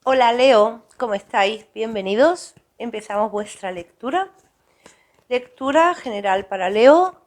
Hola Leo, ¿cómo estáis? Bienvenidos. Empezamos vuestra lectura. Lectura general para Leo.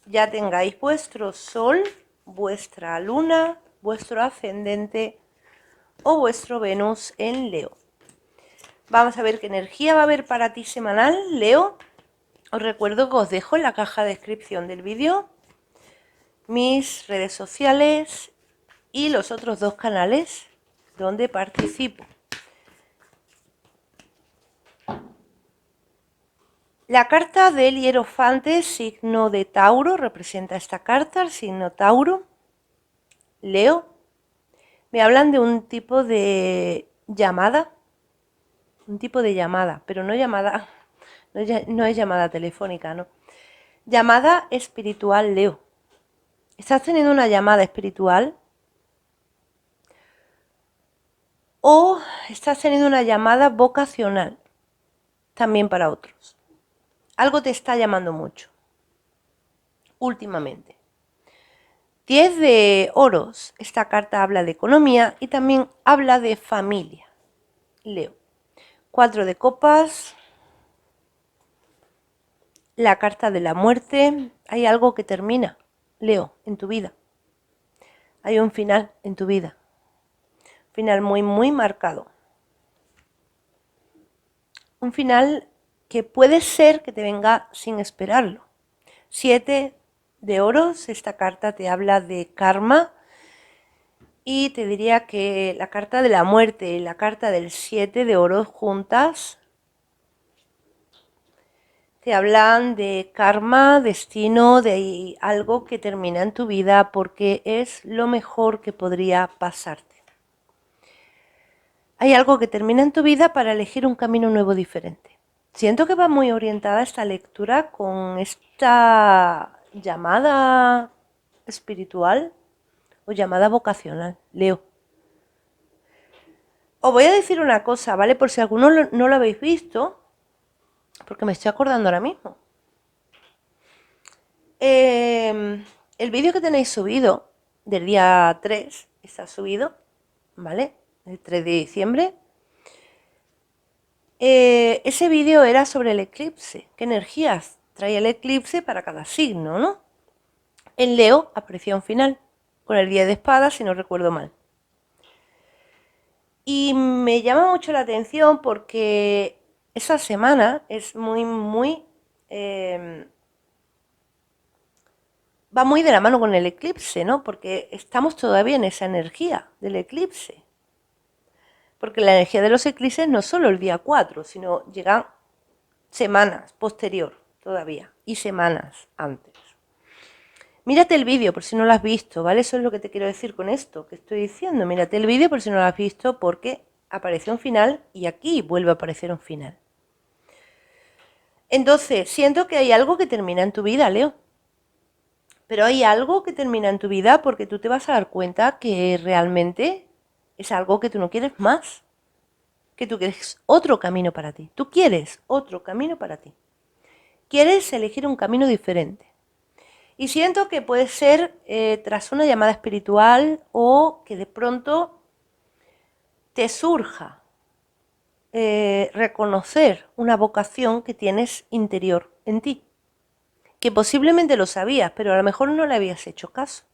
Ya tengáis vuestro sol, vuestra luna, vuestro ascendente o vuestro Venus en Leo. Vamos a ver qué energía va a haber para ti semanal, Leo. Os recuerdo que os dejo en la caja de descripción del vídeo mis redes sociales y los otros dos canales donde participo. La carta del Hierofante, signo de Tauro, representa esta carta, el signo Tauro. Leo, me hablan de un tipo de llamada, pero no llamada, no es llamada telefónica, no. Llamada espiritual, Leo. ¿Estás teniendo una llamada espiritual? ¿O estás teniendo una llamada vocacional? También para otros. Algo te está llamando mucho últimamente. 10 de oros. Esta carta habla de economía y también habla de familia. Leo. 4 de copas. La carta de la muerte. Hay algo que termina, Leo, en tu vida. Hay un final en tu vida. Final muy, muy marcado. Un final que puede ser que te venga sin esperarlo. 7 de oros. Esta carta te habla de karma. Y te diría que la carta de la muerte y la carta del 7 de oros juntas te hablan de karma, destino, de algo que termina en tu vida porque es lo mejor que podría pasarte. Hay algo que termina en tu vida para elegir un camino nuevo diferente. Siento que va muy orientada esta lectura con esta llamada espiritual o llamada vocacional, Leo. Os voy a decir una cosa, ¿vale? Por si alguno no lo habéis visto, porque me estoy acordando ahora mismo. El vídeo que tenéis subido del día 3 está subido, ¿vale? El 3 de diciembre. Ese vídeo era sobre el eclipse. ¿Qué energías trae el eclipse para cada signo, no? En Leo apareció un final, con el 10 de espadas, si no recuerdo mal. Y me llama mucho la atención porque esa semana es muy va muy de la mano con el eclipse, ¿no? Porque estamos todavía en esa energía del eclipse. Porque la energía de los eclipses no es solo el día 4, sino llegan semanas posterior todavía y semanas antes. Mírate el vídeo por si no lo has visto, ¿vale? Eso es lo que te quiero decir con esto que estoy diciendo. Mírate el vídeo por si no lo has visto porque apareció un final y aquí vuelve a aparecer un final. Entonces, siento que hay algo que termina en tu vida, Leo. Pero hay algo que termina en tu vida porque tú te vas a dar cuenta que realmente es algo que tú no quieres más, que tú quieres otro camino para ti. Tú quieres otro camino para ti. Quieres elegir un camino diferente. Y siento que puede ser tras una llamada espiritual o que de pronto te surja reconocer una vocación que tienes interior en ti. Que posiblemente lo sabías, pero a lo mejor no le habías hecho caso.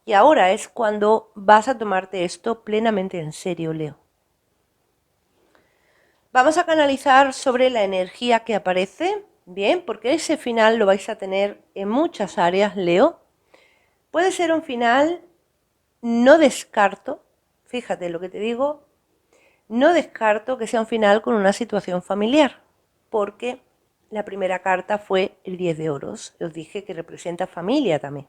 Y ahora es cuando vas a tomarte esto plenamente en serio, Leo. Vamos a canalizar sobre la energía que aparece, bien, porque ese final lo vais a tener en muchas áreas, Leo. Puede ser un final, no descarto, fíjate lo que te digo, no descarto que sea un final con una situación familiar, porque la primera carta fue el 10 de oros. Os dije que representa familia también.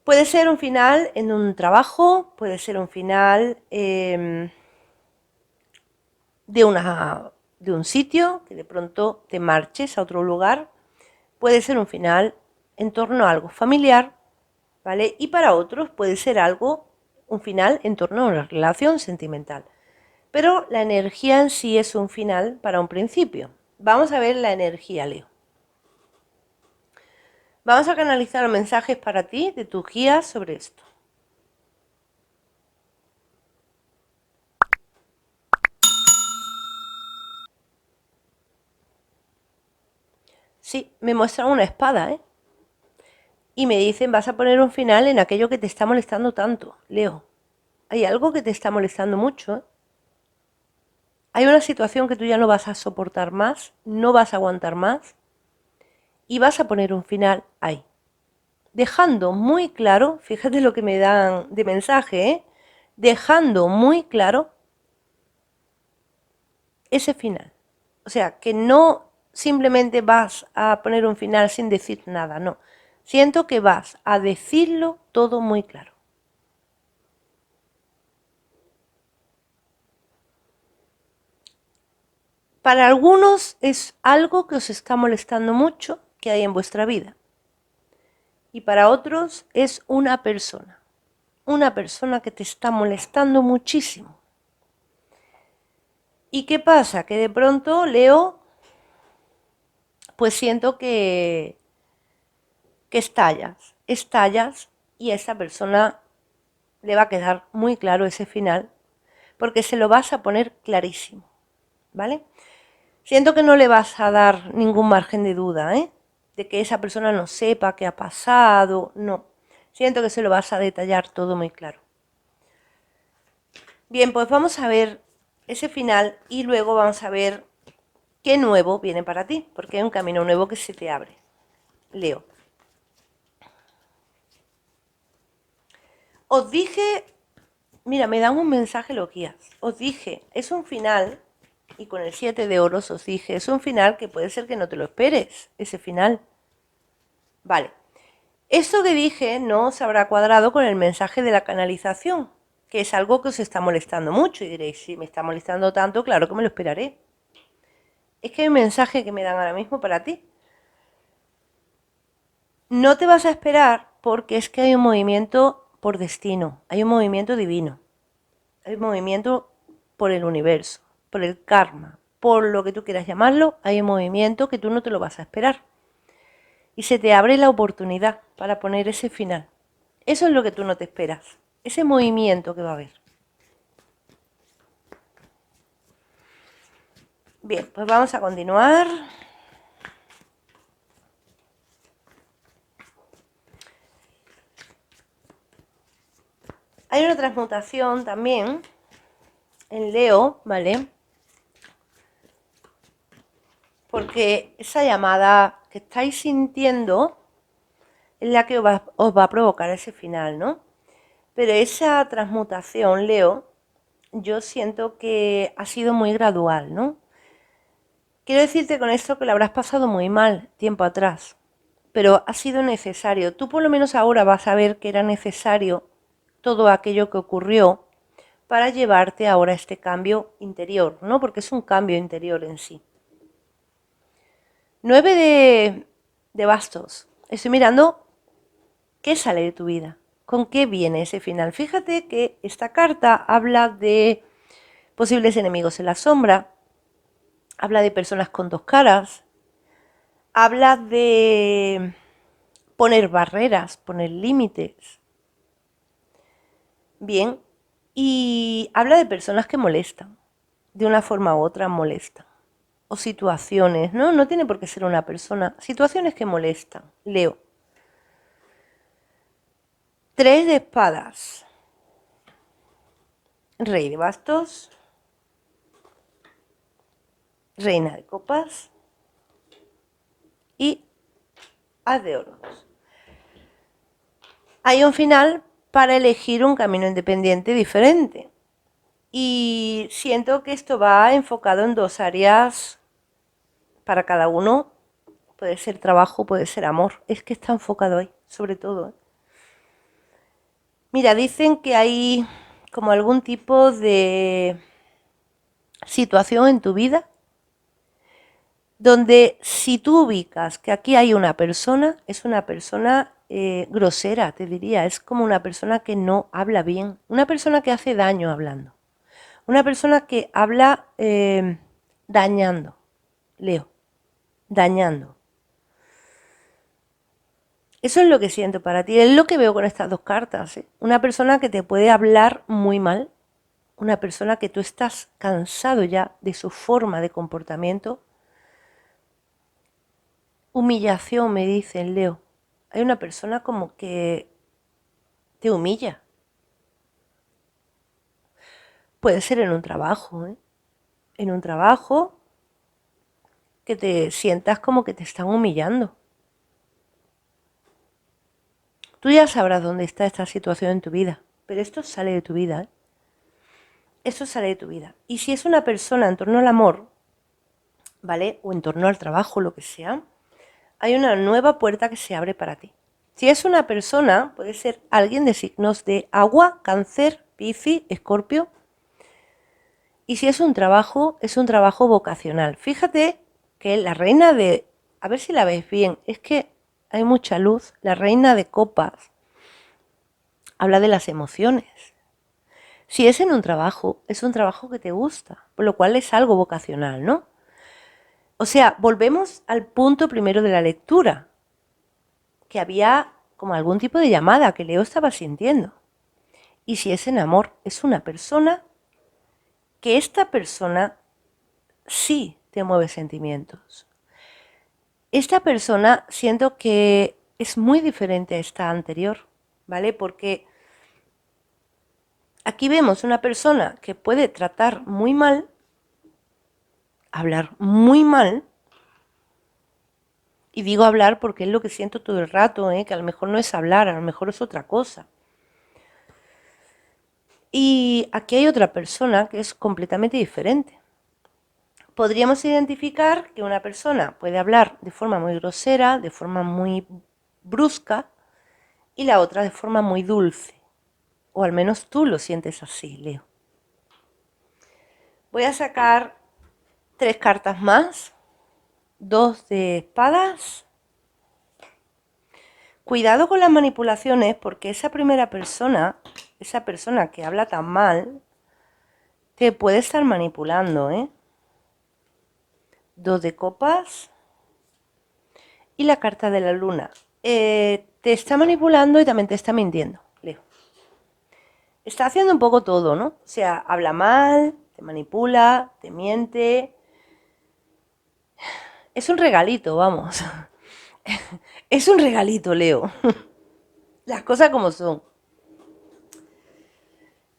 Puede ser un final en un trabajo, puede ser un final de un sitio, que de pronto te marches a otro lugar. Puede ser un final en torno a algo familiar, ¿vale? Y para otros puede ser un final en torno a una relación sentimental. Pero la energía en sí es un final para un principio. Vamos a ver la energía, Leo. Vamos a canalizar mensajes para ti de tus guías sobre esto. Sí, me muestran una espada, ¿eh? Y me dicen, vas a poner un final en aquello que te está molestando tanto, Leo. Hay algo que te está molestando mucho, ¿eh? Hay una situación que tú ya no vas a soportar más, no vas a aguantar más y vas a poner un final ahí. Dejando muy claro, fíjate lo que me dan de mensaje, ¿eh? Dejando muy claro ese final. O sea, que no simplemente vas a poner un final sin decir nada, no. Siento que vas a decirlo todo muy claro. Para algunos es algo que os está molestando mucho que hay en vuestra vida. Y para otros es una persona que te está molestando muchísimo. ¿Y qué pasa? Que de pronto, Leo, pues siento que estallas y a esa persona le va a quedar muy claro ese final porque se lo vas a poner clarísimo, ¿vale? Siento que no le vas a dar ningún margen de duda, ¿eh? De que esa persona no sepa qué ha pasado, no. Siento que se lo vas a detallar todo muy claro. Bien, pues vamos a ver ese final y luego vamos a ver qué nuevo viene para ti, porque hay un camino nuevo que se te abre. Leo. Os dije, mira, me dan un mensaje los guías. Os dije, es un final, y con el 7 de oros os dije, es un final que puede ser que no te lo esperes, ese final. Vale. Esto que dije no se habrá cuadrado con el mensaje de la canalización, que es algo que os está molestando mucho. Y diréis, si me está molestando tanto, claro que me lo esperaré. Es que hay un mensaje que me dan ahora mismo para ti. No te vas a esperar porque es que hay un movimiento por destino, hay un movimiento divino, hay un movimiento por el universo, por el karma, por lo que tú quieras llamarlo, hay un movimiento que tú no te lo vas a esperar. Y se te abre la oportunidad para poner ese final. Eso es lo que tú no te esperas, ese movimiento que va a haber. Bien, pues vamos a continuar. Hay una transmutación también en Leo, ¿vale? Porque esa llamada que estáis sintiendo es la que os va a provocar ese final, ¿no? Pero esa transmutación, Leo, yo siento que ha sido muy gradual, ¿no? Quiero decirte con esto que lo habrás pasado muy mal tiempo atrás, pero ha sido necesario. Tú por lo menos ahora vas a ver que era necesario todo aquello que ocurrió para llevarte ahora a este cambio interior, ¿no? Porque es un cambio interior en sí. 9 de bastos. Estoy mirando qué sale de tu vida, con qué viene ese final. Fíjate que esta carta habla de posibles enemigos en la sombra, habla de personas con dos caras, habla de poner barreras, poner límites. Bien, y habla de personas que molestan, de una forma u otra molestan. O situaciones, ¿no? No tiene por qué ser una persona, situaciones que molestan. Leo. 3 de espadas. Rey de bastos. Reina de copas. Y As de oros. Hay un final para elegir un camino independiente diferente. Y siento que esto va enfocado en dos áreas para cada uno. Puede ser trabajo, puede ser amor. Es que está enfocado ahí, sobre todo, ¿eh? Mira, dicen que hay como algún tipo de situación en tu vida donde si tú ubicas que aquí hay una persona, es una persona grosera, te diría, es como una persona que no habla bien, una persona que hace daño hablando, una persona que habla dañando, Leo, dañando. Eso es lo que siento para ti, es lo que veo con estas dos cartas, ¿eh? Una persona que te puede hablar muy mal, una persona que tú estás cansado ya de su forma de comportamiento. Humillación, me dicen, Leo. Hay una persona como que te humilla. Puede ser en un trabajo, ¿eh? En un trabajo que te sientas como que te están humillando. Tú ya sabrás dónde está esta situación en tu vida, pero esto sale de tu vida, ¿eh? Esto sale de tu vida. Y si es una persona en torno al amor, ¿vale? O en torno al trabajo, lo que sea, hay una nueva puerta que se abre para ti. Si es una persona, puede ser alguien de signos de agua, Cáncer, Piscis, Escorpio. Y si es un trabajo vocacional. Fíjate que la reina de... A ver si la ves bien, es que hay mucha luz. La reina de copas habla de las emociones. Si es en un trabajo, es un trabajo que te gusta, por lo cual es algo vocacional, ¿no? O sea, volvemos al punto primero de la lectura, que había como algún tipo de llamada que Leo estaba sintiendo. Y si es en amor, es una persona que esta persona sí te mueve sentimientos. Esta persona siento que es muy diferente a esta anterior, ¿vale? Porque aquí vemos una persona que puede tratar muy mal, hablar muy mal, y digo hablar porque es lo que siento todo el rato, ¿eh? Que a lo mejor no es hablar, a lo mejor es otra cosa. Y aquí hay otra persona que es completamente diferente. Podríamos identificar que una persona puede hablar de forma muy grosera, de forma muy brusca, y la otra de forma muy dulce. O al menos tú lo sientes así, Leo. Voy a sacar 3 cartas más. 2 de espadas. Cuidado con las manipulaciones porque esa primera persona, esa persona que habla tan mal, te puede estar manipulando, ¿eh? 2 de copas. Y la carta de la luna. Te está manipulando y también te está mintiendo, Leo. Está haciendo un poco todo, ¿no? O sea, habla mal, te manipula, te miente. Es un regalito, vamos. Es un regalito, Leo. Las cosas como son.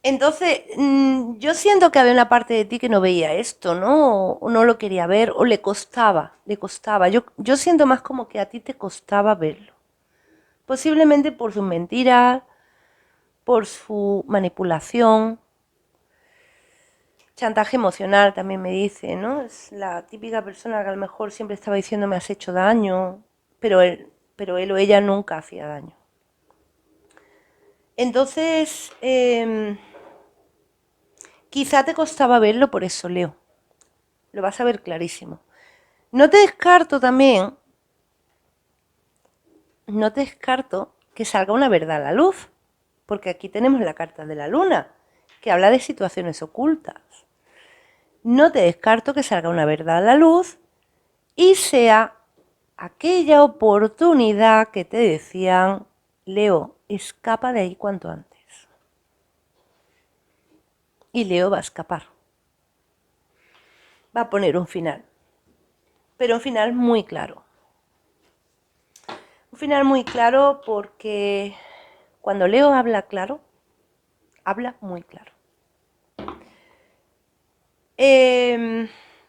Entonces, yo siento que había una parte de ti que no veía esto, ¿no? O no lo quería ver, o le costaba, le costaba. Yo siento más como que a ti te costaba verlo. Posiblemente por sus mentiras, por su manipulación, chantaje emocional también me dice, ¿no? Es la típica persona que a lo mejor siempre estaba diciendo me has hecho daño, pero él o ella nunca hacía daño. Entonces, quizá te costaba verlo por eso, Leo. Lo vas a ver clarísimo. No te descarto también, no te descarto que salga una verdad a la luz, porque aquí tenemos la carta de la luna, que habla de situaciones ocultas. No te descarto que salga una verdad a la luz y sea aquella oportunidad que te decían, Leo, escapa de ahí cuanto antes. Y Leo va a escapar. Va a poner un final. Pero un final muy claro. Un final muy claro porque cuando Leo habla claro, habla muy claro.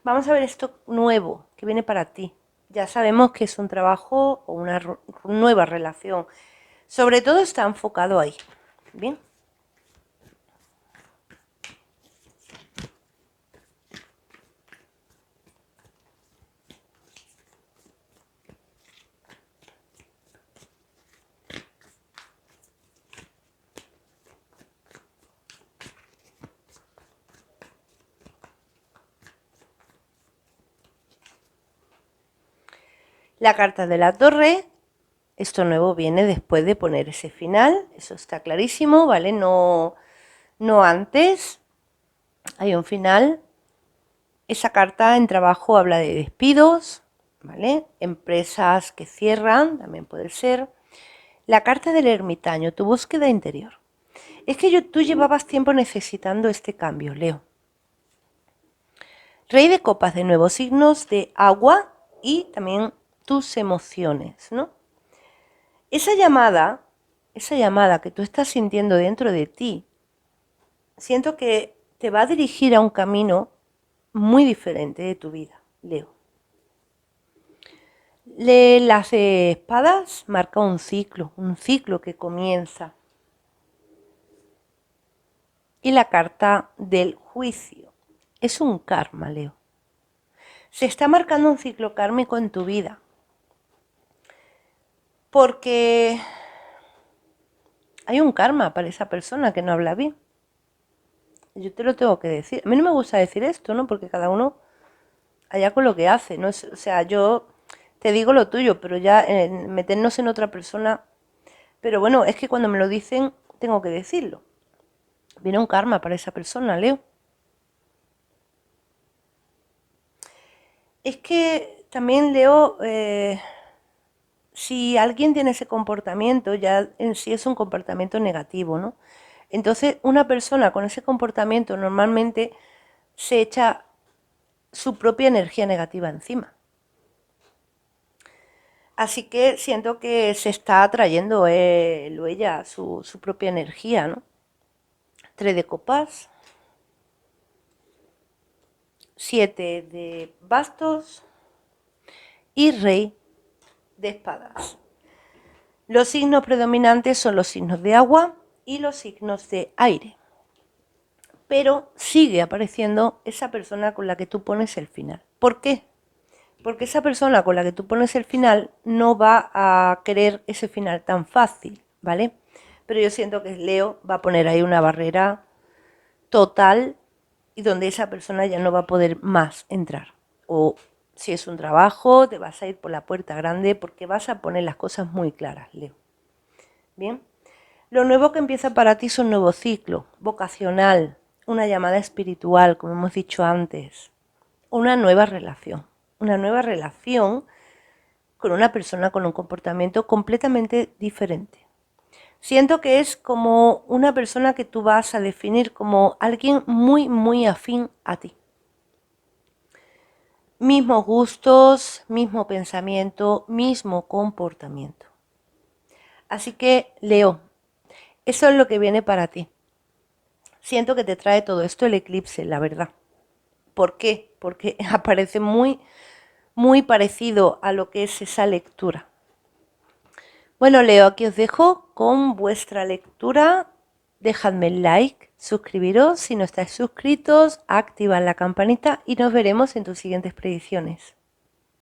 Vamos a ver esto nuevo que viene para ti. Ya sabemos que es un trabajo o una nueva relación. Sobre todo está enfocado ahí. Bien. La carta de la torre, esto nuevo viene después de poner ese final, eso está clarísimo, ¿vale? No antes, hay un final. Esa carta en trabajo habla de despidos, ¿vale? Empresas que cierran, también puede ser. La carta del ermitaño, tu búsqueda interior. Es que tú llevabas tiempo necesitando este cambio, Leo. Rey de copas de nuevo, signos de agua y también tus emociones, ¿no? Esa llamada que tú estás sintiendo dentro de ti, siento que te va a dirigir a un camino muy diferente de tu vida, Leo. Las espadas marca un ciclo que comienza. Y la carta del juicio es un karma, Leo. Se está marcando un ciclo kármico en tu vida. Porque hay un karma para esa persona que no habla bien. Yo te lo tengo que decir. A mí no me gusta decir esto, ¿no? Porque cada uno allá con lo que hace, ¿no? O sea, yo te digo lo tuyo, pero ya meternos en otra persona. Pero bueno, es que cuando me lo dicen, tengo que decirlo. Viene un karma para esa persona, Leo. Es que también, Leo, si alguien tiene ese comportamiento, ya en sí es un comportamiento negativo, ¿no? Entonces, una persona con ese comportamiento normalmente se echa su propia energía negativa encima. Así que siento que se está atrayendo él o ella su propia energía, ¿no? 3 de copas, 7 de bastos y rey de espadas. Los signos predominantes son los signos de agua y los signos de aire. Pero sigue apareciendo esa persona con la que tú pones el final. ¿Por qué? Porque esa persona con la que tú pones el final no va a querer ese final tan fácil, ¿vale? Pero yo siento que Leo va a poner ahí una barrera total y donde esa persona ya no va a poder más entrar. O si es un trabajo, te vas a ir por la puerta grande porque vas a poner las cosas muy claras, Leo. Bien. Lo nuevo que empieza para ti es un nuevo ciclo vocacional, una llamada espiritual, como hemos dicho antes, una nueva relación con una persona con un comportamiento completamente diferente. Siento que es como una persona que tú vas a definir como alguien muy, muy afín a ti. Mismos gustos, mismo pensamiento, mismo comportamiento. Así que, Leo, eso es lo que viene para ti. Siento que te trae todo esto el eclipse, la verdad. ¿Por qué? Porque aparece muy, muy parecido a lo que es esa lectura. Bueno, Leo, aquí os dejo con vuestra lectura. Dejadme el like, suscribiros si no estáis suscritos, activad la campanita y nos veremos en tus siguientes predicciones.